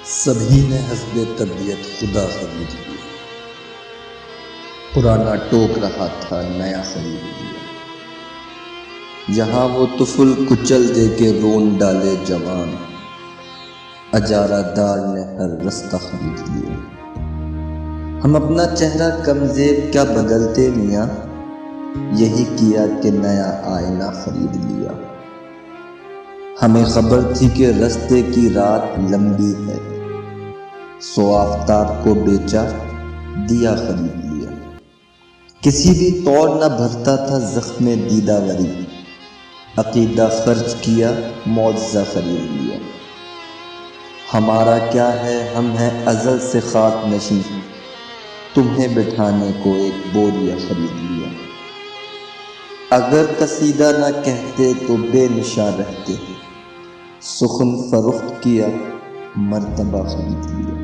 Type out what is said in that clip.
سبھی نے حسب طبیعت خدا خرید لیا، پرانا ٹوک رہا تھا نیا خرید لیا۔ جہاں وہ طفل کچل دے کے رون ڈالے جوان، اجارہ دار نے ہر رستہ خرید لیا۔ ہم اپنا چہرہ کمزیب کیا بدلتے میاں، یہی کیا کہ نیا آئینہ خرید لیا۔ ہمیں خبر تھی کہ رستے کی رات لمبی ہے، سو آفتاب کو بیچا دیا خرید لیا۔ کسی بھی طور نہ بھرتا تھا زخم دیدہ وری، عقیدہ خرچ کیا معجزہ خرید لیا۔ ہمارا کیا ہے ہم ہیں ازل سے خاک نشین، تمہیں بٹھانے کو ایک بوریا خرید لیا۔ اگر قصیدہ نہ کہتے تو بے نشاں رہتے، سخن فروخت کیا مرتبہ خرید لیا۔